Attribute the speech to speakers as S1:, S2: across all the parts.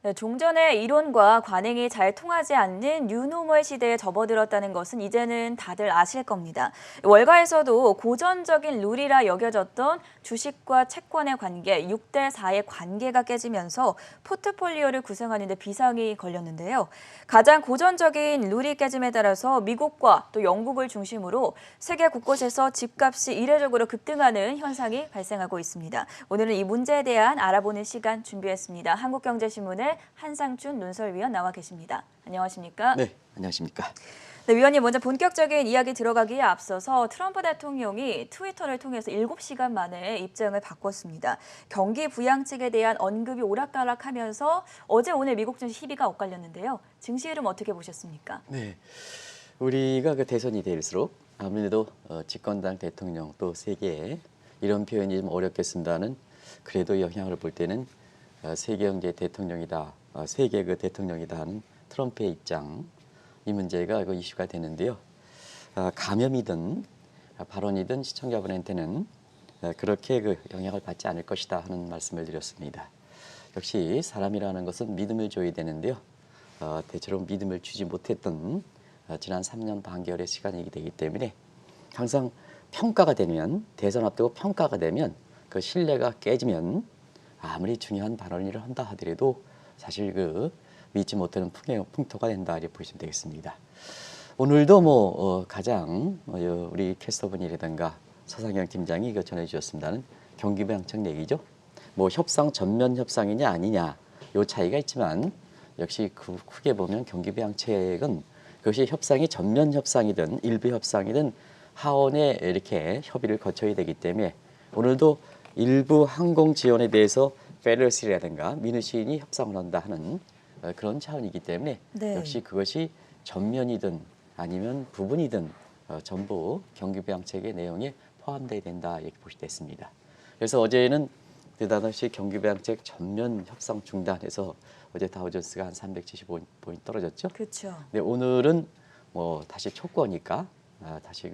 S1: 네, 종전의 이론과 관행이 잘 통하지 않는 뉴노멀 시대에 접어들었다는 것은 이제는 다들 아실 겁니다. 월가에서도 고전적인 룰이라 여겨졌던 주식과 채권의 관계, 6대 4의 관계가 깨지면서 포트폴리오를 구성하는 데 비상이 걸렸는데요. 가장 고전적인 룰이 깨짐에 따라서 미국과 또 영국을 중심으로 세계 곳곳에서 집값이 이례적으로 급등하는 현상이 발생하고 있습니다. 오늘은 이 문제에 대한 알아보는 시간 준비했습니다. 한국경제신문의 한상준 논설위원 나와 계십니다. 안녕하십니까?
S2: 네, 안녕하십니까?
S1: 네, 위원님 먼저 본격적인 이야기 들어가기에 앞서서 트럼프 대통령이 트위터를 통해서 7시간 만에 입장을 바꿨습니다. 경기 부양책에 대한 언급이 오락가락하면서 어제 오늘 미국 증시 희비가 엇갈렸는데요. 증시 흐름 어떻게 보셨습니까?
S2: 네, 우리가 그 대선이 될수록 아무래도 집권당 대통령 또 세계에 이런 표현이 좀 어렵겠습니다는 그래도 영향을 볼 때는 세계 경제 대통령이다, 세계 그 대통령이다 하는 트럼프의 입장 이 문제가 그 이슈가 되는데요. 감염이든 발언이든 시청자분한테는 그렇게 그 영향을 받지 않을 것이다 하는 말씀을 드렸습니다. 역시 사람이라는 것은 믿음을 줘야 되는데요. 대체로 믿음을 주지 못했던 지난 3년 반개월의 시간이 되기 때문에 항상 평가가 되면 대선 앞두고 평가가 되면 그 신뢰가 깨지면 아무리 중요한 발언을 한다 하더라도 사실 그 믿지 못하는 풍토가 된다 이렇게 보시면 되겠습니다. 오늘도 뭐 가장 우리 캐스터분이라든가 서상영 팀장이 전해 주셨습니다는 경기 부양책 얘기죠. 뭐 협상 전면 협상이냐 아니냐 요 차이가 있지만 역시 크게 보면 경기 부양책은 그것이 협상이 전면 협상이든 일부 협상이든 하원에 이렇게 협의를 거쳐야 되기 때문에 오늘도 일부 항공 지원에 대해서 페더러스라든가 미누시인이 협상을 한다 하는 그런 차원이기 때문에
S1: 네.
S2: 역시 그것이 전면이든 아니면 부분이든 전부 경기 부양책의 내용에 포함되어야 된다 이렇게 보시됐습니다. 그래서 어제는 느닷없이 경기 부양책 전면 협상 중단해서 어제 다우존스가 한 375포인트 떨어졌죠.
S1: 그렇죠.
S2: 근데 오늘은 뭐 다시 촉구하니까 다시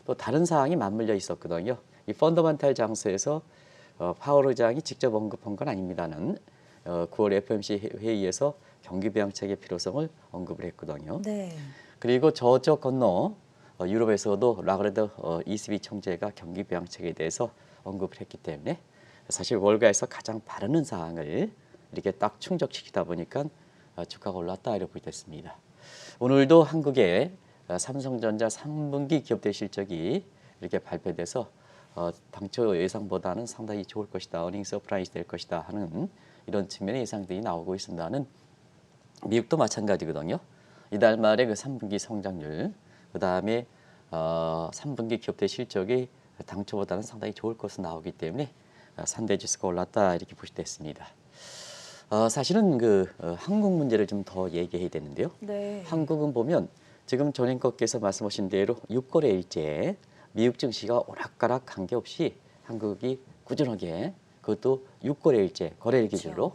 S2: 또 다른 사항이 맞물려 있었거든요. 이 펀더멘탈 장소에서 파월 의장이 직접 언급한 건 아닙니다는 9월 FOMC 회의에서 경기 부양책의 필요성을 언급을 했거든요.
S1: 네.
S2: 그리고 저쪽 건너 유럽에서도 라가르드 ECB 총재가 경기 부양책에 대해서 언급을 했기 때문에 사실 월가에서 가장 바라는 사항을 이렇게 딱 충족시키다 보니까 주가가 올랐다 이렇게 됐습니다. 오늘도 한국의 삼성전자 3분기 기업들 실적이 이렇게 발표돼서 당초 예상보다는 상당히 좋을 것이다, 어닝 서프라이즈 될 것이다 하는 이런 측면의 예상들이 나오고 있습니다는 미국도 마찬가지거든요. 이달 말에 그 3분기 성장률, 그 다음에 3분기 기업들 실적이 당초보다는 상당히 좋을 것으로 나오기 때문에 3대 지수가 올랐다 이렇게 보시됐습니다. 사실은 한국 문제를 좀 더 얘기해야 되는데요.
S1: 네.
S2: 한국은 보면 지금 전 앵커께서 말씀하신 대로 6거래일째 미국 증시가 오락가락 관계없이 한국이 꾸준하게 그것도 6거래일째 거래일 기준으로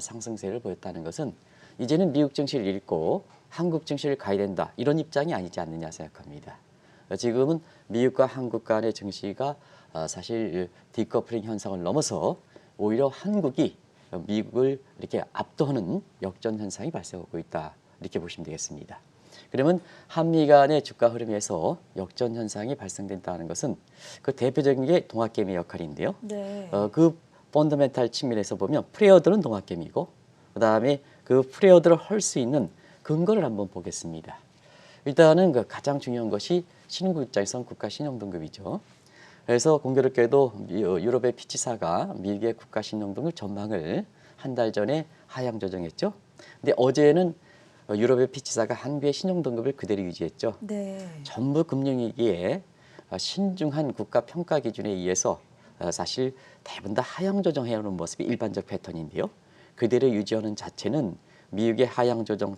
S2: 상승세를 보였다는 것은 이제는 미국 증시를 읽고 한국 증시를 가야 된다 이런 입장이 아니지 않느냐 생각합니다. 지금은 미국과 한국 간의 증시가 사실 디커플링 현상을 넘어서 오히려 한국이 미국을 이렇게 압도하는 역전 현상이 발생하고 있다 이렇게 보시면 되겠습니다. 그러면 한미 간의 주가 흐름에서 역전 현상이 발생된다는 것은 그 대표적인 게 동학개미 역할인데요.
S1: 네.
S2: 그 펀더멘탈 측면에서 보면 프레어들은 동학개미고 그다음에 그 프레어들을 할 수 있는 근거를 한번 보겠습니다. 일단은 가장 중요한 것이 신흥국 입장에선 국가 신용등급이죠. 그래서 공교롭게도 유럽의 피치사가 미국의 국가 신용등급 전망을 한 달 전에 하향 조정했죠. 근데 어제는 유럽의 피치사가 한국의 신용등급을 그대로 유지했죠.
S1: 네.
S2: 전부 금융위기에 신중한 국가 평가 기준에 의해서 사실 대부분 다 하향 조정해오는 모습이 일반적 패턴인데요. 그대로 유지하는 자체는 미국의 하향 조정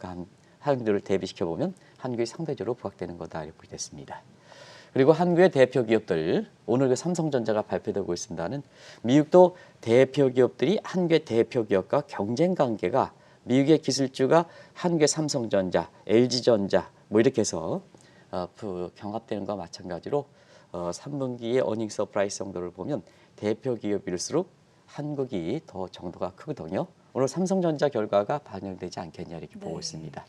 S2: 하향들을 대비시켜 보면 한국이 상대적으로 부각되는 거다 이렇게 됐습니다. 그리고 한국의 대표 기업들 오늘 삼성전자가 발표되고 있습니다는 미국도 대표 기업들이 한국의 대표 기업과 경쟁 관계가 미국의 기술주가 한국의 삼성전자, LG전자 뭐 이렇게 해서 경합되는 것과 마찬가지로 3분기의 어닝 서프라이즈 정도를 보면 대표 기업일수록 한국이 더 정도가 크거든요. 오늘 삼성전자 결과가 반영되지 않겠냐 이렇게 보고 있습니다.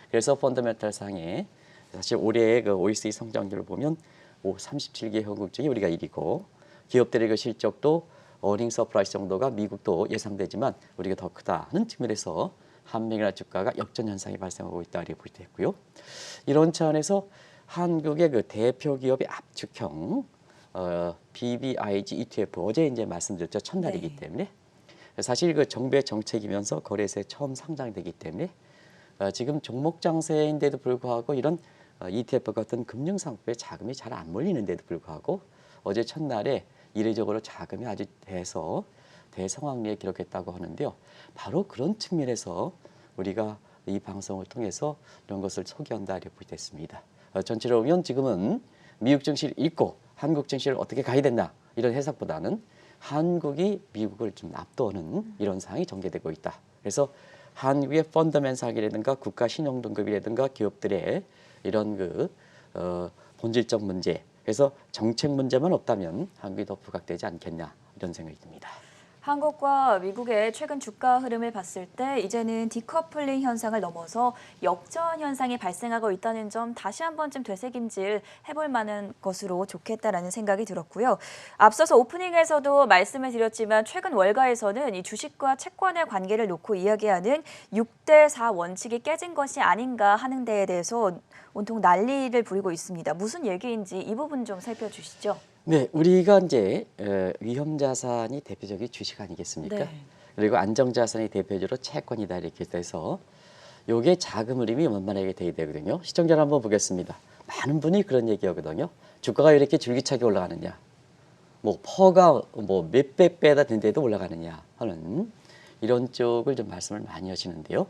S2: 그래서 펀더멘탈 상에 사실 올해의 그 OECD 성장률을 보면 37개 현국 중에 우리가 1위고 기업들의 그 실적도 어닝 서프라이즈 정도가 미국도 예상되지만 우리가 더 크다는 측면에서 한미나 주가가 역전 현상이 발생하고 있다 이렇게 볼 때 있고요. 이런 차원에서 한국의 그 대표 기업의 압축형 BBIG ETF 어제 이제 말씀드렸죠. 첫날이기 때문에 사실 그 정부의 정책이면서 거래소에 처음 상장되기 때문에 지금 종목 장세인데도 불구하고 이런 ETF 같은 금융상품에 자금이 잘 안 몰리는데도 불구하고 어제 첫날에 이례적으로 자금이 아주 대성황리에 기록했다고 하는데요. 바로 그런 측면에서 우리가 이 방송을 통해서 이런 것을 소개한다 이렇게 볼 때 있습니다. 전체로 보면 지금은 미국 증시를 읽고 한국 증시를 어떻게 가야 된다 이런 해석보다는 한국이 미국을 좀 앞도는 이런 상황이 전개되고 있다. 그래서 한국의 펀더멘탈이라든가 국가 신용 등급이라든가 기업들의 이런 본질적 문제, 그래서 정책 문제만 없다면 한국이 더 부각되지 않겠냐 이런 생각이 듭니다.
S1: 한국과 미국의 최근 주가 흐름을 봤을 때 이제는 디커플링 현상을 넘어서 역전 현상이 발생하고 있다는 점 다시 한 번쯤 되새김질 해볼 만한 것으로 좋겠다라는 생각이 들었고요. 앞서서 오프닝에서도 말씀을 드렸지만 최근 월가에서는 이 주식과 채권의 관계를 놓고 이야기하는 6대4 원칙이 깨진 것이 아닌가 하는 데에 대해서 온통 난리를 부리고 있습니다. 무슨 얘기인지 이 부분 좀 살펴주시죠.
S2: 네, 우리가 이제 위험 자산이 대표적인 주식 아니겠습니까?
S1: 네.
S2: 그리고 안정 자산이 대표적으로 채권이다 이렇게 돼서 요게 자금 흐름이 원만하게 돼야 되거든요. 시청자를 한번 보겠습니다. 많은 분이 그런 얘기하거든요. 주가가 왜 이렇게 줄기차게 올라가느냐? 뭐 퍼가 뭐 몇백 배다 된데도 올라가느냐 하는 이런 쪽을 좀 말씀을 많이 하시는데요.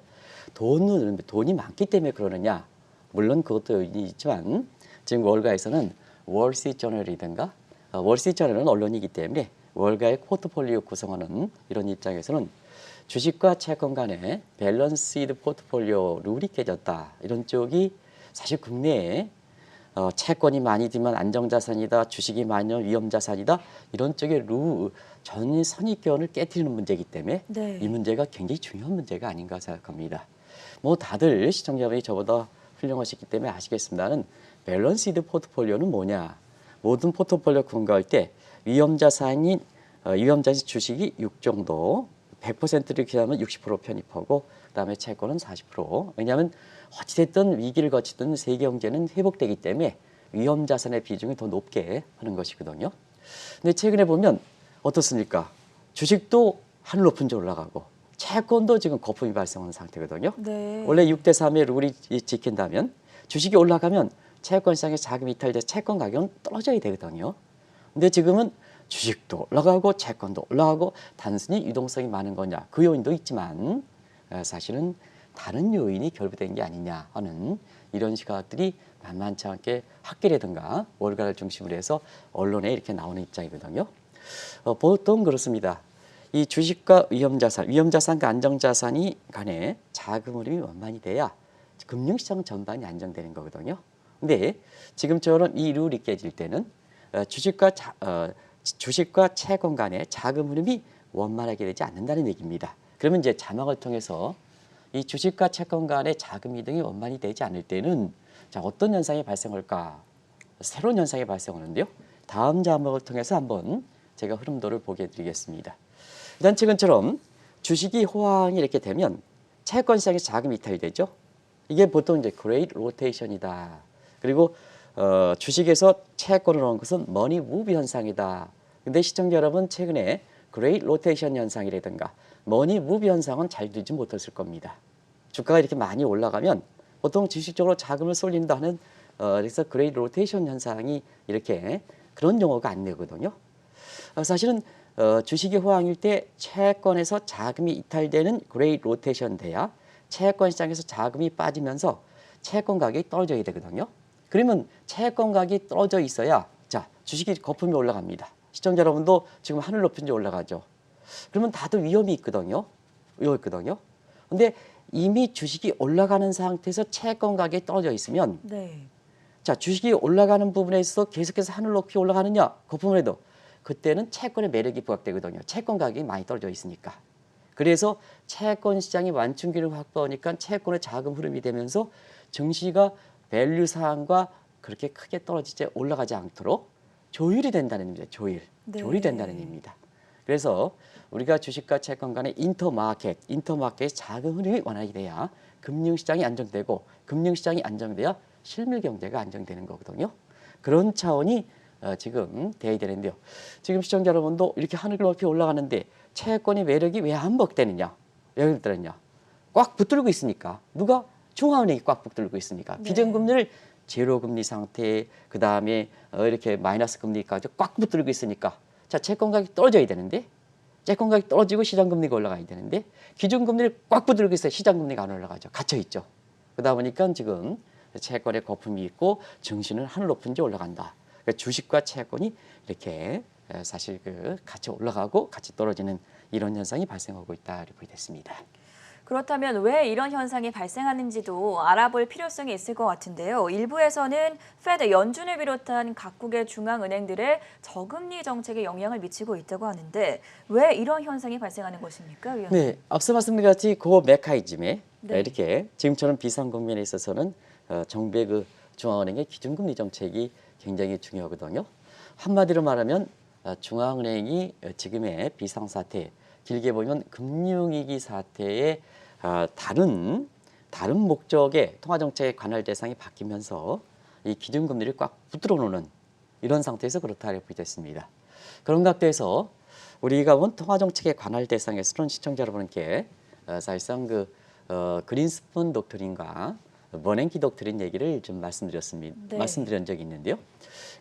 S2: 돈이 많기 때문에 그러느냐? 물론 그것도 있지만 지금 월가에서는 월스트리트저널이든가 월스트리트저널은 언론이기 때문에 월가의 포트폴리오 구성하는 이런 입장에서는 주식과 채권 간의 밸런스드 포트폴리오 룰이 깨졌다. 이런 쪽이 사실 국내에 채권이 많이 들면 안정자산이다. 주식이 많으면 위험자산이다. 이런 쪽의 전 선입견을 깨트리는 문제이기 때문에 이 문제가 굉장히 중요한 문제가 아닌가 생각합니다. 뭐 다들 시청자분이 저보다 훌륭하시기 때문에 아시겠습니다는 밸런스드 포트폴리오는 뭐냐. 모든 포트폴리오 분과할 때 위험자산이 주식이 6 정도 100%를 기하면 60% 편입하고 그다음에 채권은 40%. 왜냐하면 어찌됐든 위기를 거치든 세계 경제는 회복되기 때문에 위험자산의 비중이 더 높게 하는 것이거든요. 근데 최근에 보면 어떻습니까? 주식도 하늘 높은 데 올라가고 채권도 지금 거품이 발생하는 상태거든요.
S1: 네.
S2: 원래 6대3의 룰이 지킨다면 주식이 올라가면 채권 시장에 자금이 이탈돼 채권 가격은 떨어져야 되거든요. 근데 지금은 주식도 올라가고 채권도 올라가고 단순히 유동성이 많은 거냐 그 요인도 있지만 사실은 다른 요인이 결부된 게 아니냐 하는 이런 시각들이 만만치 않게 학계라든가 월가를 중심으로 해서 언론에 이렇게 나오는 입장이거든요. 보통 그렇습니다. 이 주식과 위험자산과 안정자산이 간에 자금 흐름이 원만히 돼야 금융시장 전반이 안정되는 거거든요. 근데 지금처럼 이 룰이 깨질 때는 주식과 채권 간의 자금 흐름이 원만하게 되지 않는다는 얘기입니다. 그러면 이제 자막을 통해서 이 주식과 채권 간의 자금 이동이 원만히 되지 않을 때는 자, 어떤 현상이 발생할까? 새로운 현상이 발생하는데요. 다음 자막을 통해서 한번 제가 흐름도를 보게 해드리겠습니다. 일단 최근처럼 주식이 호황이 이렇게 되면 채권 시장에 자금이 이탈되죠. 이게 보통 이제 그레이트 로테이션이다. 그리고 주식에서 채권을 넣은 것은 머니 무브 현상이다. 근데 시청자 여러분 최근에 그레이트 로테이션 현상이라든가 머니 무브 현상은 잘 들지 못했을 겁니다. 주가가 이렇게 많이 올라가면 보통 주식적으로 자금을 쏠린다는 그래서 그레이트 로테이션 현상이 이렇게 그런 용어가 안 나거든요. 사실은 주식이 호황일 때 채권에서 자금이 이탈되는 그레이트 로테이션 돼야 채권 시장에서 자금이 빠지면서 채권 가격이 떨어져야 되거든요. 그러면 채권 가격이 떨어져 있어야 자 주식이 거품이 올라갑니다. 시청자 여러분도 지금 하늘 높은 데 올라가죠. 그러면 다들 위험이 있거든요. 근데 이미 주식이 올라가는 상태에서 채권 가격이 떨어져 있으면 자 주식이 올라가는 부분에 있어서 계속해서 하늘 높이 올라가느냐 거품을 해도 그때는 채권의 매력이 부각되거든요. 채권 가격이 많이 떨어져 있으니까. 그래서 채권 시장이 완충기를 확보하니까 채권의 자금 흐름이 되면서 증시가 밸류 사항과 그렇게 크게 떨어지지 올라가지 않도록 조율이 된다는 의미입니다.
S1: 네.
S2: 조율이 된다는 의미입니다. 그래서 우리가 주식과 채권 간의 인터마켓의 자금 흐름이 완화가 돼야 금융시장이 안정되고 금융시장이 안정돼야 실물 경제가 안정되는 거거든요. 그런 차원이 지금 돼야 되는데요. 지금 시청자 여러분도 이렇게 하늘 높이 올라가는데 채권의 매력이 왜 안 먹되느냐? 왜 그랬더냐? 꽉 붙들고 있으니까. 누가? 중앙은행이 꽉 붙들고 있으니까.
S1: 네.
S2: 비정금리를 제로금리 상태, 그 다음에 이렇게 마이너스 금리까지 꽉 붙들고 있으니까. 자, 채권 가격이 떨어져야 되는데, 채권 가격이 떨어지고 시장 금리가 올라가야 되는데, 기준 금리를 꽉 붙들고 있어야 시장 금리가 안 올라가죠. 갇혀 있죠. 그러다 보니까 지금 채권에 거품이 있고 증시는 하늘 높은지 올라간다. 그러니까 주식과 채권이 이렇게 사실 같이 올라가고 같이 떨어지는 이런 현상이 발생하고 있다 이렇게 됐습니다.
S1: 그렇다면 왜 이런 현상이 발생하는지도 알아볼 필요성이 있을 것 같은데요. 일부에서는 페드 연준을 비롯한 각국의 중앙은행들의 저금리 정책에 영향을 미치고 있다고 하는데 왜 이런 현상이 발생하는 것입니까, 위원님?
S2: 네, 앞서 말씀드린 같이 그 메커니즘에
S1: 네.
S2: 이렇게 지금처럼 비상 국면에 있어서는 정부의 중앙은행의 기준금리 정책이 굉장히 중요하거든요. 한마디로 말하면 중앙은행이 지금의 비상사태, 길게 보면 금융위기 사태의 다른 목적의 통화정책의 관할 대상이 바뀌면서 이 기준금리를 꽉 붙들어 놓는 이런 상태에서 그렇다 이렇게 됐습니다. 그런 각도에서 우리가 본 통화정책의 관할 대상에서는 시청자 여러분께 사실상 그린스푼 독트린과 버냉키 독트린 얘기를 좀 말씀드렸습니다.
S1: 네.
S2: 말씀드린 적이 있는데요.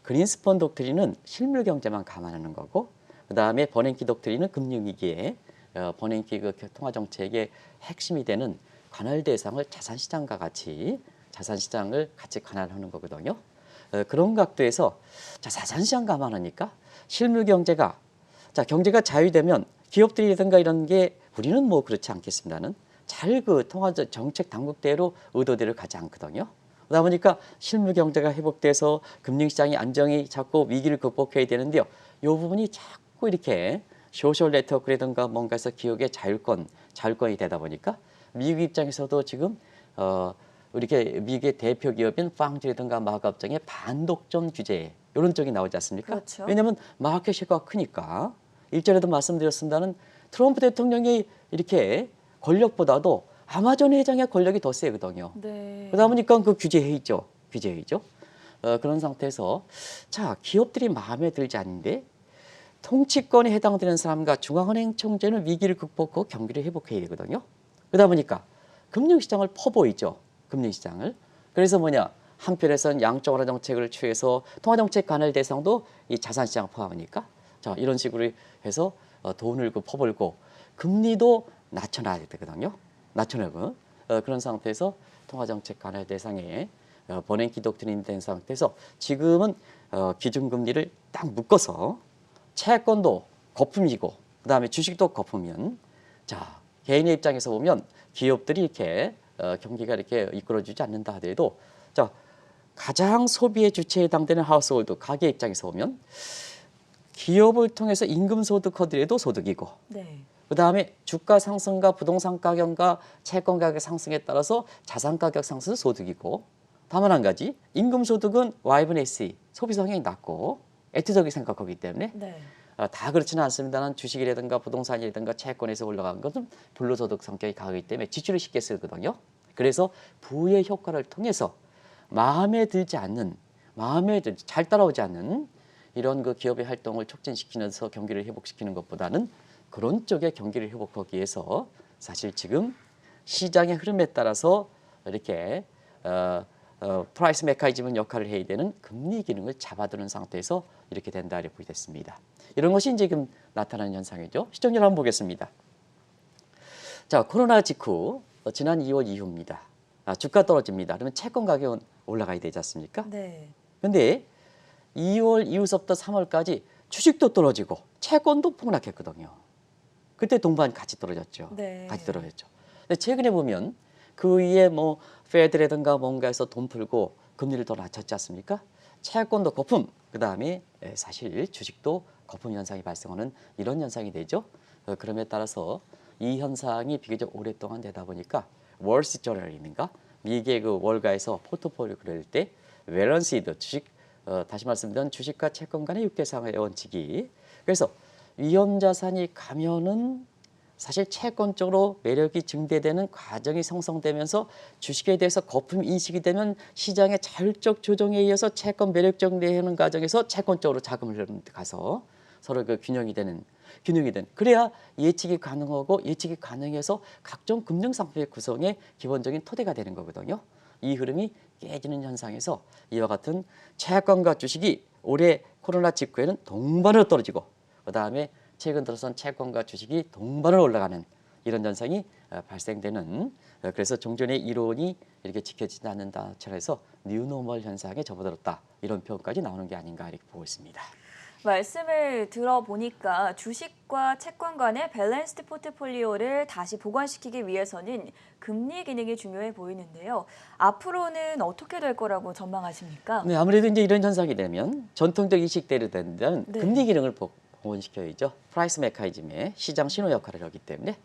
S2: 그린스푼 독트린은 실물 경제만 감안하는 거고, 그 다음에 버냉키 독트린은 금융위기에 버냉키 통화 정책의 핵심이 되는 관할 대상을 자산시장과 같이 자산시장을 같이 관할하는 거거든요. 그런 각도에서 자, 자산시장 감안하니까 실물 경제가 경제가 자유되면 기업들이라든가 이런 게 우리는 뭐 그렇지 않겠습니다는 잘 통화 정책 당국대로 의도대로 가지 않거든요. 그러다 보니까 실물 경제가 회복돼서 금융시장이 안정이 잡고 위기를 극복해야 되는데요. 이 부분이 자꾸 이렇게 소셜 네트워크라든가 뭔가에서 기업의 자율권이 되다 보니까 미국 입장에서도 지금 이렇게 미국의 대표 기업인 빵주라든가 마가업종의 반독점 규제 이런 쪽이 나오지 않습니까?
S1: 그렇죠.
S2: 왜냐하면 마켓 쉐어가 크니까 일전에도 말씀드렸습니다는 트럼프 대통령이 이렇게 권력보다도 아마존 회장의 권력이 더 세거든요.
S1: 네.
S2: 그러다 보니까 규제회의죠. 그런 상태에서 자, 기업들이 마음에 들지 않는데 통치권에 해당되는 사람과 중앙은행 총재는 위기를 극복하고 경기를 회복해야 되거든요. 그러다 보니까 금융시장을 퍼보이죠. 금융시장을. 그래서 한편에서는 양적 완화 정책을 취해서 통화정책 관할 대상도 이 자산시장을 포함하니까 자, 이런 식으로 해서 돈을 퍼벌고 금리도 낮춰놔야 되거든요. 낮춰내고 그런 상태에서 통화정책 관할 대상에 버냉키 독트린이 된 상태에서 지금은 기준금리를 딱 묶어서 채권도 거품이고 그다음에 주식도 거품이면 자, 개인의 입장에서 보면 기업들이 이렇게 경기가 이렇게 이끌어주지 않는다 하더라도 자, 가장 소비의 주체에 해당되는 하우스홀드 가게 입장에서 보면 기업을 통해서 임금 소득하더라도 소득이고
S1: 네.
S2: 그다음에 주가 상승과 부동산 가격과 채권 가격 상승에 따라서 자산 가격 상승은 소득이고 다만 한 가지 임금 소득은 Y분의 SE 소비 성향이 낮고 애투적이 생각하기 때문에
S1: 네.
S2: 다 그렇지는 않습니다만 주식이라든가 부동산이라든가 채권에서 올라간 것은 불로소득 성격이 강하기 때문에 지출을 쉽게 쓰거든요. 그래서 부의 효과를 통해서 마음에 잘 따라오지 않는 이런 기업의 활동을 촉진시키면서 경기를 회복시키는 것보다는 그런 쪽의 경기를 회복하기 위해서 사실 지금 시장의 흐름에 따라서 이렇게 프라이스 메커니즘 역할을 해야 되는 금리 기능을 잡아두는 상태에서 이렇게 된다 이렇게 됐습니다. 이런 것이 지금 나타나는 현상이죠. 시청률 한번 보겠습니다. 자, 코로나 직후 지난 2월 이후입니다. 주가 떨어집니다. 그러면 채권 가격은 올라가야 되지 않습니까?
S1: 네.
S2: 그런데 2월 이후서부터 3월까지 주식도 떨어지고 채권도 폭락했거든요. 그때 동반 같이 떨어졌죠.
S1: 네.
S2: 같이 떨어졌죠. 근데 최근에 보면 그 위에 페드라든가 뭔가에서 돈 풀고 금리를 더 낮췄지 않습니까? 채권도 거품, 그 다음에 사실 주식도 거품 현상이 발생하는 이런 현상이 되죠. 그럼에 따라서 이 현상이 비교적 오랫동안 되다 보니까 월스트리트저널인가 미국의 그 월가에서 포트폴리오 그릴 때 밸런시드 주식 다시 말씀드리면 주식과 채권 간의 6대 상의 원칙이 그래서 위험 자산이 가면은 사실 채권적으로 매력이 증대되는 과정이 형성되면서 주식에 대해서 거품 인식이 되면 시장의 자율적 조정에 의해서 채권 매력 증대하는 과정에서 채권적으로 자금을 가서 서로 그 균형이 되는 그래야 예측이 가능하고 예측이 가능해서 각종 금융 상품의 구성에 기본적인 토대가 되는 거거든요. 이 흐름이 깨지는 현상에서 이와 같은 채권과 주식이 올해 코로나 직후에는 동반으로 떨어지고 그다음에 최근 들어선 채권과 주식이 동반으로 올라가는 이런 현상이 발생되는 그래서 종전의 이론이 이렇게 지켜지지 않는다 해서 뉴노멀 현상에 접어들었다 이런 표현까지 나오는 게 아닌가 이렇게 보고 있습니다.
S1: 말씀을 들어보니까 주식과 채권 간의 밸런스드 포트폴리오를 다시 보완시키기 위해서는 금리 기능이 중요해 보이는데요. 앞으로는 어떻게 될 거라고 전망하십니까?
S2: 네, 아무래도 이제 이런 현상이 되면 전통적 인식대로 된다면
S1: 네.
S2: 금리 기능을 보완시켜야죠. 프라이스 메커니즘의 시장 신호 역할을 하기 때문에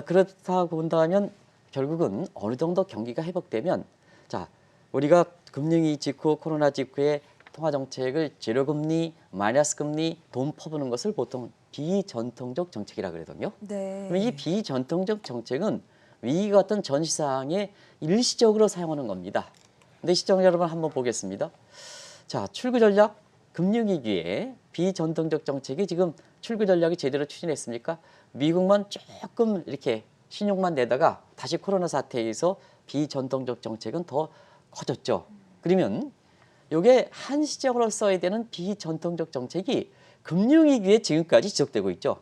S2: 그렇다고 본다면 결국은 어느 정도 경기가 회복되면 자 우리가 금융위 직후 코로나 직후에 통화정책을 제로금리, 마이너스 금리, 돈 퍼부는 것을 보통 비전통적 정책이라고 그러거든요.
S1: 네.
S2: 그럼 이 비전통적 정책은 위기 같은 전시상에 일시적으로 사용하는 겁니다. 근데 시청자 여러분 한번 보겠습니다. 자, 출구 전략, 금융위기에 비전통적 정책이 지금 출구 전략이 제대로 추진했습니까? 미국만 조금 이렇게 신용만 내다가 다시 코로나 사태에서 비전통적 정책은 더 커졌죠. 그러면 이게 한시적으로 써야 되는 비전통적 정책이 금융위기에 지금까지 지속되고 있죠.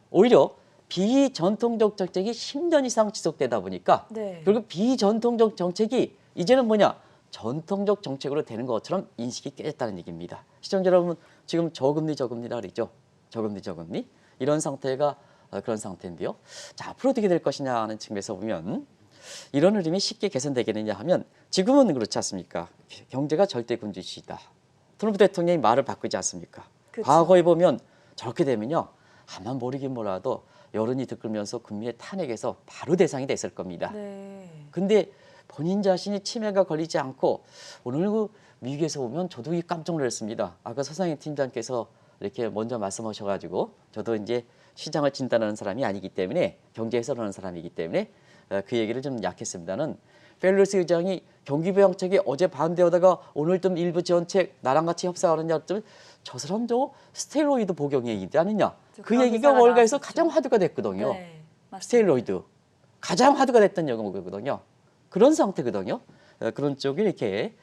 S2: 오히려 비전통적 정책이 10년 이상 지속되다 보니까
S1: 네.
S2: 결국 비전통적 정책이 이제는 뭐냐 전통적 정책으로 되는 것처럼 인식이 깨졌다는 얘기입니다. 시청자 여러분 지금 저금리라 그러죠. 저금리 이런 상태가 그런 상태인데요. 자 앞으로 어떻게 될 것이냐 하는 측면에서 보면 이런 흐름이 쉽게 개선되겠느냐 하면 지금은 그렇지 않습니까? 경제가 절대군주시다. 트럼프 대통령이 말을 바꾸지 않습니까?
S1: 그쵸.
S2: 과거에 보면 저렇게 되면요. 아마 모르긴 몰라도 여론이 들끓면서 금리의 탄핵에서 바로 대상이 됐을 겁니다.
S1: 네.
S2: 근데 본인 자신이 치매가 걸리지 않고 오늘 그 미국에서 보면 저도 깜짝 놀랐습니다. 아까 서상희 팀장께서 이렇게 먼저 말씀하셔가지고 저도 이제 시장을 진단하는 사람이 아니기 때문에 경제 해설하는 사람이기 때문에 그 얘기를 좀 약했습니다는 펠로시 의장이 경기부양책이 어제 반대하다가 오늘 좀 일부 지원책 나랑 같이 협상하느냐 저 사람 저 스테로이드 복용에 있지 않느냐 그
S1: 그런
S2: 얘기가
S1: 기사가
S2: 월가에서
S1: 나왔었죠.
S2: 가장 화두가 됐거든요.
S1: 네. 맞습니다.
S2: 스테로이드 가장 화두가 됐던 영어거든요. 그런 상태거든요. 그런 쪽이 이렇게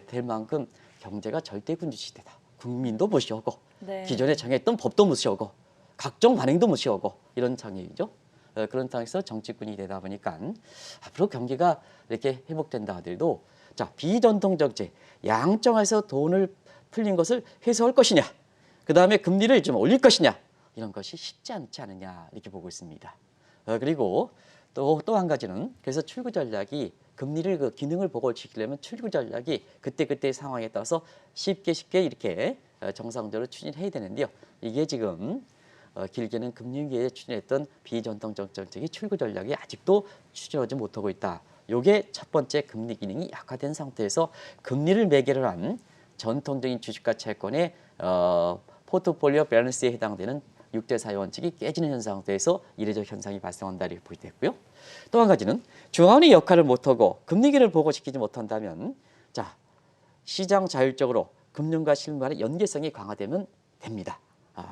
S2: 될 만큼 경제가 절대군주 시대다. 국민도 무시하고
S1: 네. 기존에
S2: 기존에 정했던 법도 무시하고 각종 관행도 무시하고 이런 상황이죠. 그런 상황에서 정치꾼이 되다 보니까 앞으로 경기가 이렇게 회복된다 하더라도 자 비전통 정책 양쪽에서 돈을 풀린 것을 회수할 것이냐 그 다음에 금리를 좀 올릴 것이냐 이런 것이 쉽지 않지 않느냐 이렇게 보고 있습니다. 그리고 또 한 가지는 그래서 출구 전략이 금리를 그 기능을 보고시키려면 출구 전략이 그때 상황에 따라서 쉽게 이렇게 정상적으로 추진해야 되는데요. 이게 지금 길게는 금융위기에 추진했던 비전통적 정책이 출구 전략이 아직도 추진하지 못하고 있다. 이게 첫 번째 금리 기능이 약화된 상태에서 금리를 매개로 한 전통적인 주식과 채권의 포트폴리오 밸런스에 해당되는 6대 사회 원칙이 깨지는 현상에서 이례적 현상이 발생한다 이렇게 보이겠고요. 또 한 가지는 중앙은행의 역할을 못하고 금리기를 보고시키지 못한다면 자 시장 자율적으로 금융과 실무 간의 연계성이 강화되면 됩니다.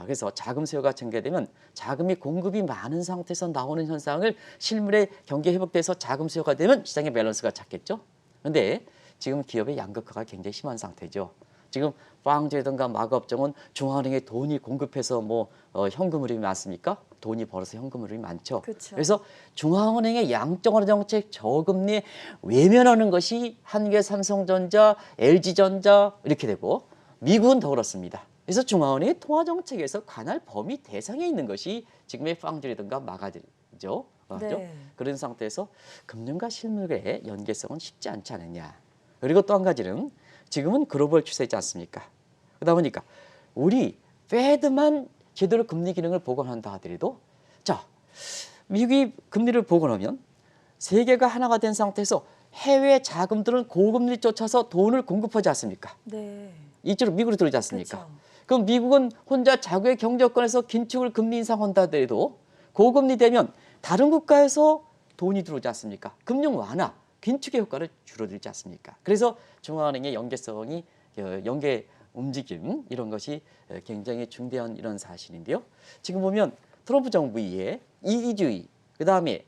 S2: 그래서 자금 수요가 증가되면 자금이 공급이 많은 상태에서 나오는 현상을 실물의 경기 회복돼서 자금 수요가 되면 시장의 밸런스가 찾겠죠. 그런데 지금 기업의 양극화가 굉장히 심한 상태죠. 지금 빵주라든가 마구업종은 중앙은행에 돈이 공급해서 현금 흐름이 많습니까? 돈이 벌어서 현금 흐름이 많죠.
S1: 그쵸.
S2: 그래서 중앙은행의 양적완화 정책 저금리에 외면하는 것이 한국의 삼성전자, LG전자 이렇게 되고 미국은 더 그렇습니다. 그래서 중앙은행의 통화정책에서 관할 범위 대상에 있는 것이 지금의 빵주라든가 마가들이죠.
S1: 네.
S2: 그런 상태에서 금융과 실물의 연계성은 쉽지 않지 않느냐. 그리고 또 한 가지는 지금은 글로벌 추세이지 않습니까? 그러다 보니까 우리 페드만 제대로 금리 기능을 보강한다 하더라도 자 미국이 금리를 보고 나면 세계가 하나가 된 상태에서 해외 자금들은 고금리 쫓아서 돈을 공급하지 않습니까?
S1: 네.
S2: 이쪽으로 미국으로 들어오지 않습니까?
S1: 그렇죠.
S2: 그럼 미국은 혼자 자국의 경제권에서 긴축을 금리 인상한다 하더라도 고금리 되면 다른 국가에서 돈이 들어오지 않습니까? 금융 완화, 긴축의 효과를 줄어들지 않습니까? 그래서 중앙은행의 연계성이 연계 움직임 이런 것이 굉장히 중대한 이런 사실인데요. 지금 보면 트럼프 정부 이후에 이기주의, 그다음에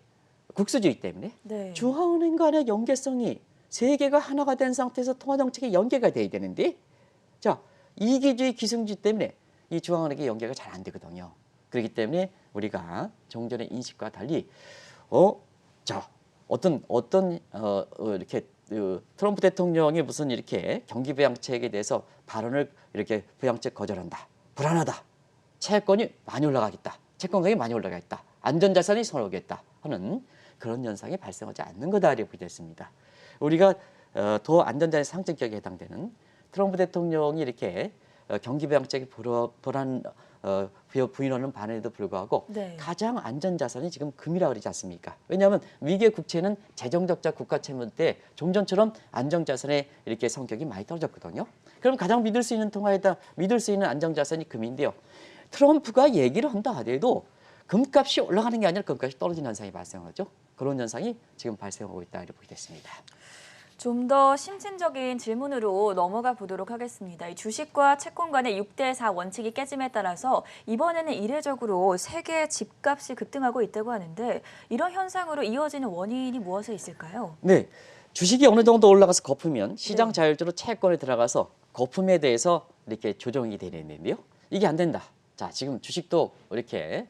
S2: 국수주의 때문에
S1: 네.
S2: 중앙은행 간의 연계성이 세계가 하나가 된 상태에서 통화정책이 연계가 돼야 되는데 자, 이기주의 기승주의 때문에 이 중앙은행의 연계가 잘 안 되거든요. 그렇기 때문에 우리가 종전의 인식과 달리 이렇게 트럼프 대통령이 무슨 이렇게 경기 부양책에 대해서 발언을 이렇게 부양책 거절한다. 불안하다. 채권이 많이 올라가겠다. 채권 가격이 많이 올라가겠다. 안전자산이 손에 오겠다 하는 그런 현상이 발생하지 않는 거다 이렇게 됐습니다. 우리가 더 안전자산의 상징격에 해당되는 트럼프 대통령이 이렇게 경기 부양책에 부인하는 반응에도 불구하고
S1: 네.
S2: 가장 안전자산이 지금 금이라 그러지 않습니까? 왜냐하면 위기의 국채는 재정적자 국가 채무 때 종전처럼 안정자산의 이렇게 성격이 많이 떨어졌거든요. 그럼 가장 믿을 수 있는 통화에다 믿을 수 있는 안정자산이 금인데요. 트럼프가 얘기를 한다 하더라도 금값이 올라가는 게 아니라 금값이 떨어지는 현상이 발생하죠. 그런 현상이 지금 발생하고 있다 이렇게 보게 됐습니다.
S1: 좀 더 심층적인 질문으로 넘어가 보도록 하겠습니다. 이 주식과 채권 간의 6대4 원칙이 깨짐에 따라서 이번에는 이례적으로 세계 집값이 급등하고 있다고 하는데 이런 현상으로 이어지는 원인이 무엇에 있을까요?
S2: 네, 주식이 어느 정도 올라가서 거품이면 시장
S1: 네.
S2: 자율적으로 채권에 들어가서 거품에 대해서 이렇게 조정이 되는데요. 이게 안 된다. 자, 지금 주식도 이렇게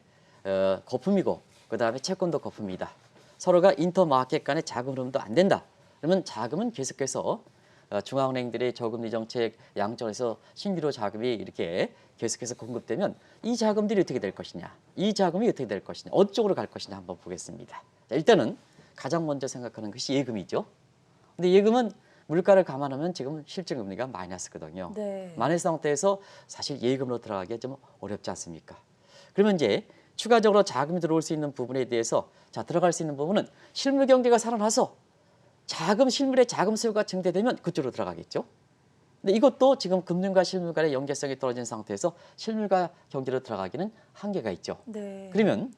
S2: 거품이고 그다음에 채권도 거품이다. 서로가 인터마켓 간의 자금 흐름도 안 된다. 그러면 자금은 계속해서 중앙은행들의 저금리 정책 양쪽에서 신규로 자금이 이렇게 계속해서 공급되면 이 자금들이 어떻게 될 것이냐, 이 자금이 어떻게 될 것이냐, 어느 쪽으로 갈 것이냐 한번 보겠습니다. 자, 일단은 가장 먼저 생각하는 것이 예금이죠. 근데 예금은 물가를 감안하면 지금 실질금리가 마이너스거든요.
S1: 네.
S2: 마이너스 상태에서 사실 예금으로 들어가기가 좀 어렵지 않습니까? 그러면 이제 추가적으로 자금이 들어올 수 있는 부분에 대해서 자 들어갈 수 있는 부분은 실물 경제가 살아나서 실물의 자금 수요가 증대되면 그쪽으로 들어가겠죠. 근데 이것도 지금 금융과 실물 간의 연계성이 떨어진 상태에서 실물과 경제로 들어가기는 한계가 있죠.
S1: 네.
S2: 그러면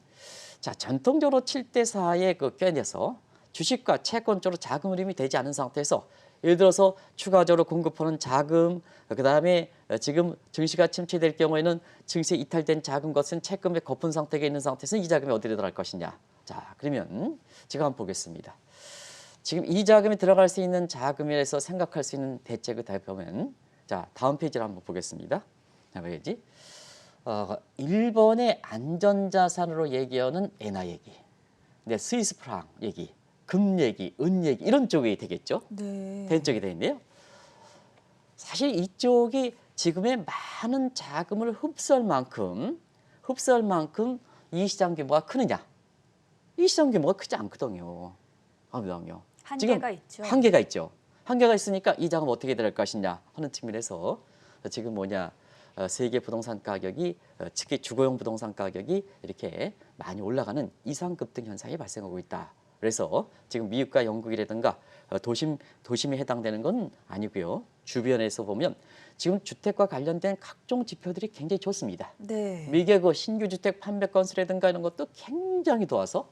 S2: 자 전통적으로 7대4의 그 꿰내서 주식과 채권 쪽으로 자금 흐름이 되지 않은 상태에서 예를 들어서 추가적으로 공급하는 자금, 그다음에 지금 증시가 침체될 경우에는 증시에 이탈된 자금 것은 채권의 거품 상태가 있는 상태에서 이 자금이 어디로 들어갈 것이냐. 자 그러면 제가 한번 보겠습니다. 지금 이 자금이 들어갈 수 있는 자금에서 생각할 수 있는 대책을 다 보면 자 다음 페이지를 한번 보겠습니다. 자 봐야지. 일본의 안전자산으로 얘기하는 엔화 얘기, 근데 스위스 프랑 얘기, 금 얘기, 은 얘기 이런 쪽이 되겠죠.
S1: 네.
S2: 된 쪽이 되겠네요. 사실 이쪽이 지금의 많은 자금을 흡수할 만큼 이 시장 규모가 크느냐? 이 시장 규모가 크지 않거든요.
S1: 한계가 있죠.
S2: 한계가 있죠. 한계가 있으니까 이 자금 어떻게 될 것이냐 하는 측면에서 지금 세계 부동산 가격이 특히 주거용 부동산 가격이 이렇게 많이 올라가는 이상급등 현상이 발생하고 있다. 그래서 지금 미국과 영국이라든가 도심에 해당되는 건 아니고요. 주변에서 보면 지금 주택과 관련된 각종 지표들이 굉장히 좋습니다.
S1: 네.
S2: 미국의 그 신규 주택 판매 건수라든가 이런 것도 굉장히 좋아서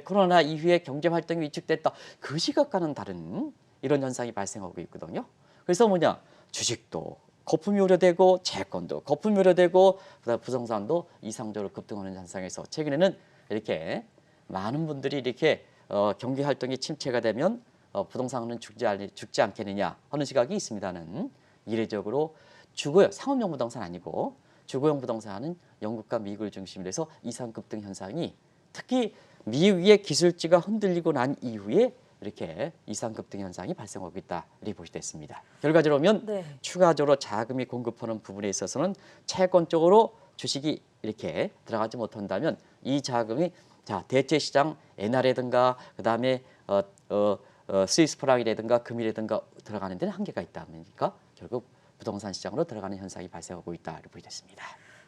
S2: 코로나 이후에 경제 활동이 위축됐다. 그 시각과는 다른 이런 현상이 발생하고 있거든요. 그래서 주식도 거품이 우려되고 채권도 거품이 우려되고 그다음 부동산도 이상적으로 급등하는 현상에서 최근에는 이렇게 많은 분들이 이렇게 경기 활동이 침체가 되면 부동산은 죽지 않겠느냐 하는 시각이 있습니다는 이례적으로 상업용 부동산 아니고 주거용 부동산은 영국과 미국을 중심으로 해서 이상급등 현상이 특히 미국의 기술지가 흔들리고 난 이후에 이렇게 이상급등 현상이 발생하고 있다 이렇게 보시게 됐습니다. 결과적으로 보면
S1: 네.
S2: 추가적으로 자금이 공급하는 부분에 있어서는 채권 쪽으로 주식이 이렇게 들어가지 못한다면 이 자금이 대체 시장 엔화라든가 그다음에 스위스 프랑이라든가 금이라든가 들어가는 데는 한계가 있다 보니까 결국 부동산 시장으로 들어가는 현상이 발생하고 있다 이렇게 보게 됐습니다.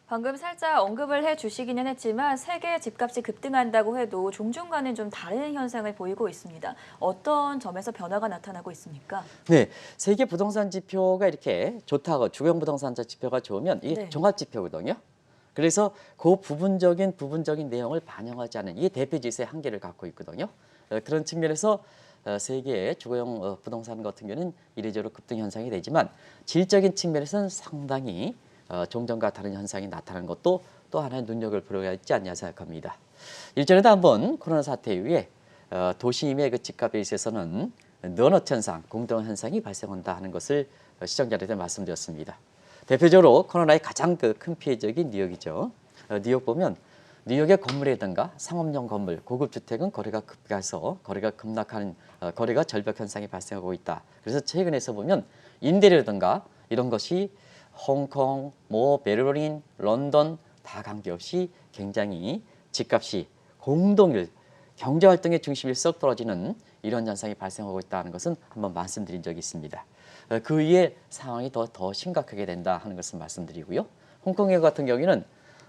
S1: 방금 살짝 언급을 해주시기는 했지만 세계 집값이 급등한다고 해도 종중과는 좀 다른 현상을 보이고 있습니다. 어떤 점에서 변화가 나타나고 있습니까?
S2: 네, 세계 부동산 지표가 이렇게 좋다고 주경 부동산 지표가 좋으면 이게
S1: 네.
S2: 종합 지표거든요. 그래서 그 부분적인 내용을 반영하지 않은 이게 대표 지수의 한계를 갖고 있거든요. 그런 측면에서 세계의 주거용 부동산 같은 경우는 이례적으로 급등 현상이 되지만 질적인 측면에서는 상당히 종전과 다른 현상이 나타나는 것도 또 하나의 눈여겨볼 있지 않냐 생각합니다. 일전에도 한번 코로나 사태 이후에 도심의 그 집값에 있어서는 너넛 현상, 공동 현상이 발생한다 하는 것을 시청자들한테 말씀드렸습니다. 대표적으로 코로나의 가장 큰 피해적인 뉴욕이죠. 뉴욕 보면 뉴욕의 건물이라든가 상업용 건물, 고급 주택은 거래가 급가해서 거래가 급락하는 거래가 절벽 현상이 발생하고 있다. 그래서 최근에서 보면 인대라든가 이런 것이 홍콩, 베를린, 런던 다 관계없이 굉장히 집값이 공동일 경제활동의 중심이 썩 떨어지는 이런 현상이 발생하고 있다는 것은 한번 말씀드린 적이 있습니다. 그 이에 상황이 더 심각하게 된다 하는 것을 말씀드리고요. 홍콩의 같은 경우에는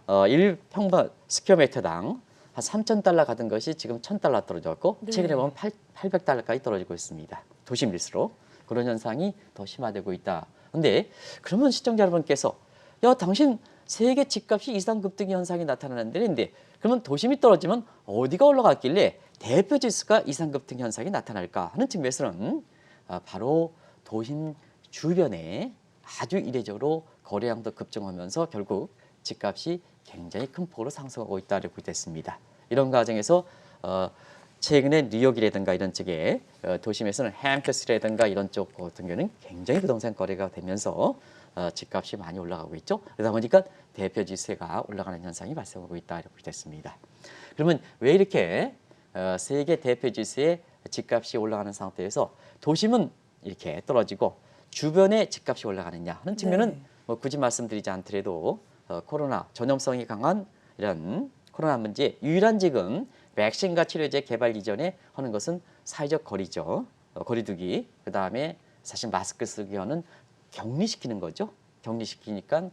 S2: 1평방 스퀘어미터당 한 3,000달러 가던 것이 지금 1,000달러 떨어졌고
S1: 네.
S2: 최근에 보면 800달러까지 떨어지고 있습니다. 도심일수록 그런 현상이 더 심화되고 있다. 근데 그러면 시청자 여러분께서 야 당신 세계 집값이 이상 급등 현상이 나타나는데 그러면 도심이 떨어지면 어디가 올라갔길래 대표 지수가 이상 급등 현상이 나타날까 하는 측면에서는 바로 도심 주변에 아주 이례적으로 거래량도 급증하면서 결국 집값이 굉장히 큰 폭으로 상승하고 있다고 됐습니다. 이런 과정에서 최근에 뉴욕이라든가 이런 쪽에 도심에서는 햄프스라든가 이런 쪽 같은 경우는 굉장히 부동산 거래가 되면서 집값이 많이 올라가고 있죠. 그러다 보니까 대표 지수가 올라가는 현상이 발생하고 있다고 됐습니다. 그러면 왜 이렇게 세계 대표 지수의 집값이 올라가는 상태에서 도심은 이렇게 떨어지고 주변의 집값이 올라가느냐 하는 측면은
S1: 네.
S2: 뭐 굳이 말씀드리지 않더라도 코로나 전염성이 강한 이런 코로나 문제 유일한 지금 백신과 치료제 개발 이전에 하는 것은 사회적 거리죠. 거리두기. 그다음에 사실 마스크 쓰기 하는 격리시키는 거죠. 격리시키니까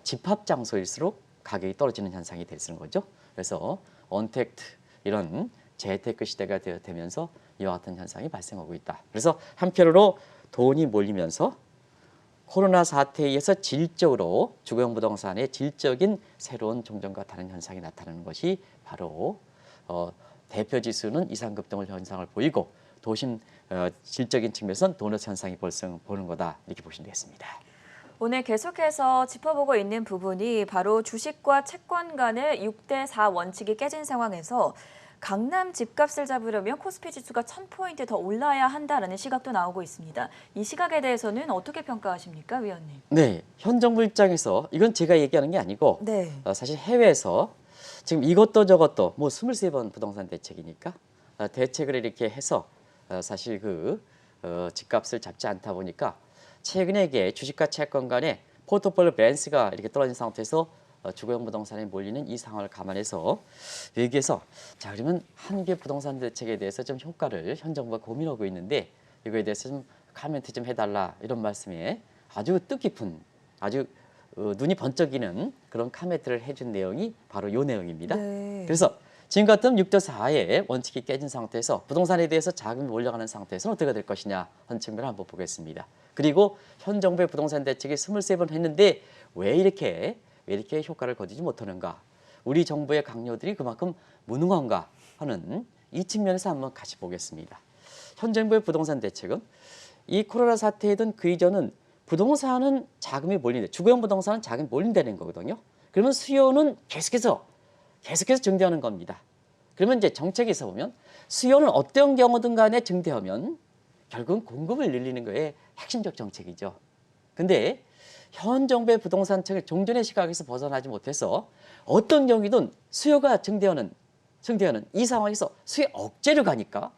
S2: 집합 장소일수록 가격이 떨어지는 현상이 되는 거죠. 그래서 언택트 이런 재테크 시대가 되면서 이와 같은 현상이 발생하고 있다. 그래서 한편으로 돈이 몰리면서 코로나 사태에 의해서 질적으로 주거용 부동산의 질적인 새로운 종전과 다른 현상이 나타나는 것이 바로 대표 지수는 이상 급등을 현상을 보이고 도심 질적인 측면에서는 도넛 현상이 보는 거다 이렇게 보시면 되겠습니다.
S1: 오늘 계속해서 짚어보고 있는 부분이 바로 주식과 채권 간의 6대4 원칙이 깨진 상황에서 강남 집값을 잡으려면 코스피 지수가 1000포인트 더 올라야 한다라는 시각도 나오고 있습니다. 이 시각에 대해서는 어떻게 평가하십니까, 위원님?
S2: 네, 현 정부 입장에서 이건 제가 얘기하는 게 아니고
S1: 네.
S2: 사실 해외에서 지금 이것도 저것도 뭐 23번 부동산 대책이니까 대책을 이렇게 해서 사실 집값을 잡지 않다 보니까 최근에 이게 주식과 채권 간의 포트폴리오 밸런스가 이렇게 떨어진 상태에서 주거용 부동산에 몰리는 이 상황을 감안해서 여기에서 자 그러면 한계 부동산 대책에 대해서 좀 효과를 현 정부가 고민하고 있는데 이거에 대해서 좀 코멘트 좀 해달라 이런 말씀에 아주 뜻깊은 아주 눈이 번쩍이는 그런 코멘트를 해준 내용이 바로 이 내용입니다.
S1: 네.
S2: 그래서 지금 같은 6대4의 원칙이 깨진 상태에서 부동산에 대해서 자금이 올라가는 상태에서는 어떻게 될 것이냐 하는 측면을 한번 보겠습니다. 그리고 현 정부의 부동산 대책이 23번 했는데 왜 이렇게 효과를 거두지 못하는가? 우리 정부의 강요들이 그만큼 무능한가 하는 이 측면에서 한번 같이 보겠습니다. 현 정부의 부동산 대책은 이 코로나 사태이든 그 이전은 부동산은 자금이 몰린다. 주거용 부동산은 자금이 몰린다는 거거든요. 그러면 수요는 계속해서 증대하는 겁니다. 그러면 이제 정책에서 보면 수요는 어떤 경우든 간에 증대하면 결국은 공급을 늘리는 거에 핵심적 정책이죠. 근데 현 정부의 부동산 정책 종전의 시각에서 벗어나지 못해서 어떤 경우든 수요가 증대하는 이 상황에서 수요 억제로 가니까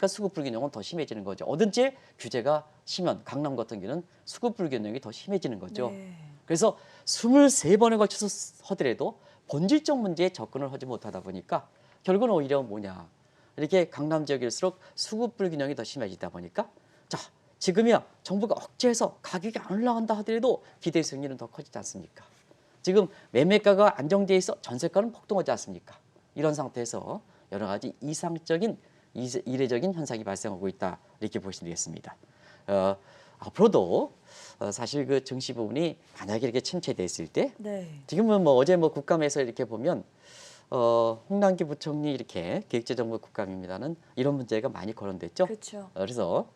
S2: 수급 불균형은 더 심해지는 거죠. 어딘지 규제가 심한 강남 같은 경우는 수급 불균형이 더 심해지는 거죠.
S1: 네.
S2: 그래서 23번에 걸쳐서 하더라도 본질적 문제에 접근을 하지 못하다 보니까 결국은 오히려 뭐냐. 이렇게 강남 지역일수록 수급 불균형이 더 심해지다 보니까 자 지금이야 정부가 억제해서 가격이 안 올라간다 하더라도 기대 수익률은 더 커지지 않습니까? 지금 매매가가 안정돼 있어 전세가는 폭등하지 않습니까? 이런 상태에서 여러 가지 이상적인 이례적인 현상이 발생하고 있다 이렇게 보시면 되겠습니다. 앞으로도 사실 그 증시 부분이 만약에 이렇게 침체됐을 때
S1: 네.
S2: 지금은 뭐 어제 뭐 국감에서 이렇게 보면 홍남기 부총리 이렇게 기획재정부 국감입니다는 이런 문제가 많이 거론됐죠.
S1: 그렇죠.
S2: 그래서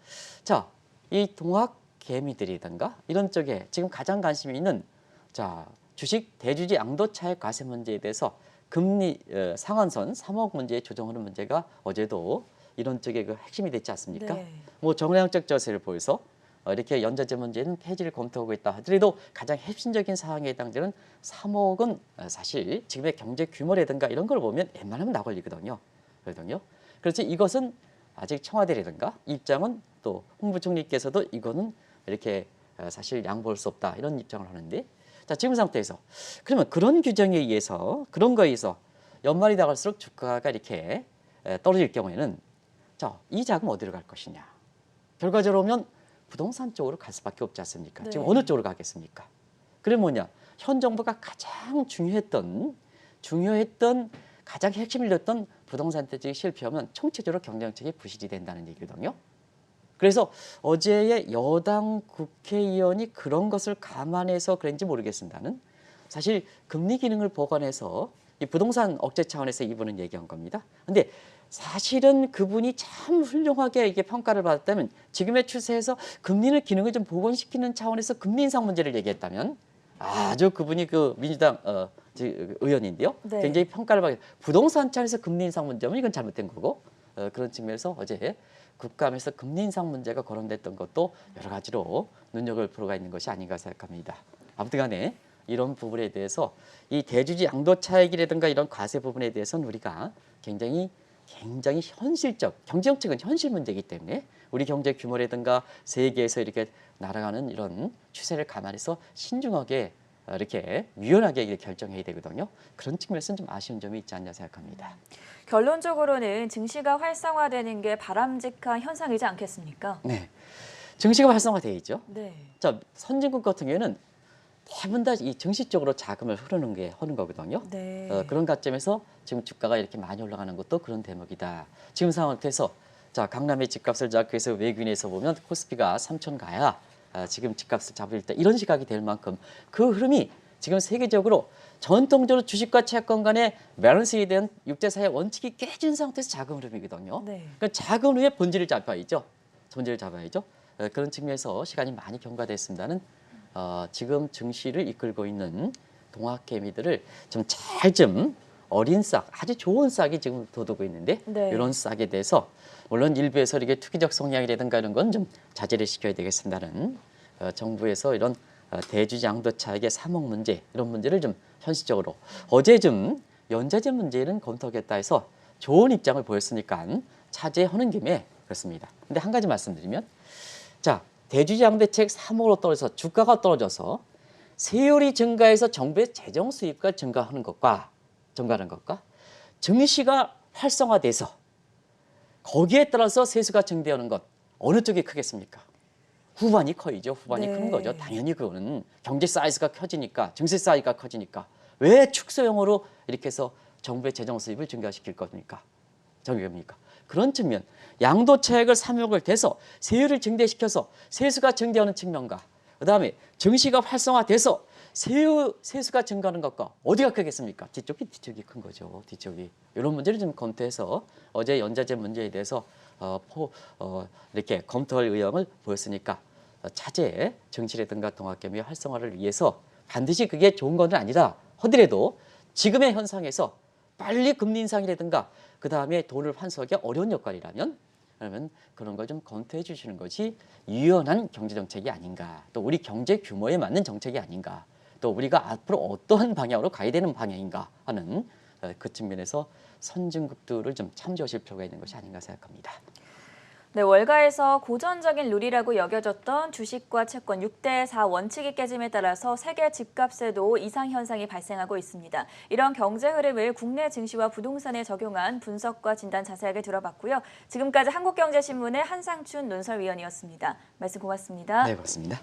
S2: 자, 이 동학 개미들이든가 이런 쪽에 지금 가장 관심이 있는 자 주식 대주주 양도 차익 과세 문제에 대해서 금리 상한선 3억 문제에 조정하는 문제가 어제도 이런 쪽에 그 핵심이 됐지 않습니까?
S1: 네.
S2: 뭐 정량적 저세를 보여서 이렇게 연좌제 문제는 폐지를 검토하고 있다 하더라도 가장 핵심적인 사항에 해당되는 3억은 사실 지금의 경제 규모라든가 이런 걸 보면 웬만하면 나걸리거든요. 그래서 이것은 아직 청와대라든가 입장은 또 홍부총리께서도 이거는 이렇게 사실 양보할 수 없다 이런 입장을 하는데 자 지금 상태에서 그러면 그런 규정에 의해서 그런 거에 의해서 연말이 다갈수록 주가가 이렇게 떨어질 경우에는 자 이 자금 어디로 갈 것이냐 결과적으로 보면 부동산 쪽으로 갈 수밖에 없지 않습니까?
S1: 네.
S2: 지금 어느 쪽으로 가겠습니까? 그게 뭐냐? 현 정부가 가장 중요했던 가장 핵심을 냈던 부동산 대책이 실패하면 총체적으로 경제정책이 부실이 된다는 얘기거든요. 그래서 어제의 여당 국회의원이 그런 것을 감안해서 그런지 모르겠습니다는 사실 금리 기능을 보완해서 이 부동산 억제 차원에서 이분은 얘기한 겁니다. 근데 사실은 그분이 참 훌륭하게 이게 평가를 받았다면 지금의 추세에서 금리는 기능을 좀 복원시키는 차원에서 금리 인상 문제를 얘기했다면 아주 그분이 그 민주당 의원인데요.
S1: 네.
S2: 굉장히 평가를 받게 부동산 차원에서 금리 인상 문제면 이건 잘못된 거고 그런 측면에서 어제 국감에서 금리 인상 문제가 거론됐던 것도 여러 가지로 눈여겨볼 필요가 있는 것이 아닌가 생각합니다. 아무튼 간에 이런 부분에 대해서 이 대주주 양도 차익이라든가 이런 과세 부분에 대해서는 우리가 굉장히 현실적 경제정책은 현실 문제이기 때문에 우리 경제 규모라든가 세계에서 이렇게 날아가는 이런 추세를 감안해서 신중하게 이렇게 유연하게 이렇게 결정해야 되거든요. 그런 측면에서는 좀 아쉬운 점이 있지 않냐 생각합니다.
S1: 결론적으로는 증시가 활성화되는 게 바람직한 현상이지 않겠습니까?
S2: 네, 증시가 활성화되어 있죠.
S1: 네.
S2: 자, 선진국 같은 경우에는 대부분 다 이 증시 쪽으로 자금을 흐르는 거거든요.
S1: 네.
S2: 그런 관점에서 지금 주가가 이렇게 많이 올라가는 것도 그런 대목이다. 지금 상황에서 자 강남의 집값을 잡기 위해서 외국인에서 보면 코스피가 3천 가야 지금 집값을 잡을 때 이런 시각이 될 만큼 그 흐름이 지금 세계적으로 전통적으로 주식과 채권 간의 밸런스에 대한 육제사의 원칙이 깨진 상태에서 자금 흐름이거든요.
S1: 네.
S2: 그러니까 자금 흐름의 본질을 잡아야죠. 그런 측면에서 시간이 많이 경과됐습니다는 지금 증시를 이끌고 있는 동학개미들을 좀 잘 어린 싹, 아주 좋은 싹이 지금 돋우고 있는데
S1: 네.
S2: 이런 싹에 대해서 물론 일부에서 이렇게 투기적 성향이라든가 이런 건 좀 자제를 시켜야 되겠습니다는 정부에서 이런 대주주 양도 차익의 3억 문제 이런 문제를 좀 현실적으로 어제 좀 연좌제 문제는 검토하겠다 해서 좋은 입장을 보였으니까 차제하는 김에 그렇습니다. 근데 한 가지 말씀드리면 자 대주주 양도 차익 3억으로 떨어져서 주가가 떨어져서 세율이 증가해서 정부의 재정 수입과 증가하는 것과 증시가 활성화돼서 거기에 따라서 세수가 증대하는 것 어느 쪽이 크겠습니까? 후반이 커이죠. 후반이
S1: 네.
S2: 큰 거죠. 당연히 그거는 경제 사이즈가 커지니까 증시 사이즈가 커지니까 왜 축소형으로 이렇게 해서 정부의 재정 수입을 증가시킬 겁니까? 그런 측면 양도 차익을 3억을 대서 세율을 증대시켜서 세수가 증대하는 측면과 그다음에 증시가 활성화돼서 세수가 증가하는 것과 어디가 크겠습니까? 뒤쪽이 큰 거죠. 뒤쪽이 이런 문제를 좀 검토해서 어제 연좌제 문제에 대해서 이렇게 검토할 의향을 보였으니까 차제 증시라든가 동학개미 활성화를 위해서 반드시 그게 좋은 건 아니라 하더라도 지금의 현상에서 빨리 금리 인상이라든가 그 다음에 돈을 환수하기 어려운 역할이라면 그러면 그런 걸 좀 검토해 주시는 것이 유연한 경제 정책이 아닌가 또 우리 경제 규모에 맞는 정책이 아닌가 또 우리가 앞으로 어떠한 방향으로 가야 되는 방향인가 하는 그 측면에서 선진국들을 좀 참조하실 필요가 있는 것이 아닌가 생각합니다.
S1: 네, 월가에서 고전적인 룰이라고 여겨졌던 주식과 채권 6대4 원칙이 깨짐에 따라서 세계 집값에도 이상 현상이 발생하고 있습니다. 이런 경제 흐름을 국내 증시와 부동산에 적용한 분석과 진단 자세하게 들어봤고요. 지금까지 한국경제신문의 한상춘 논설위원이었습니다. 말씀 고맙습니다.
S2: 네, 고맙습니다.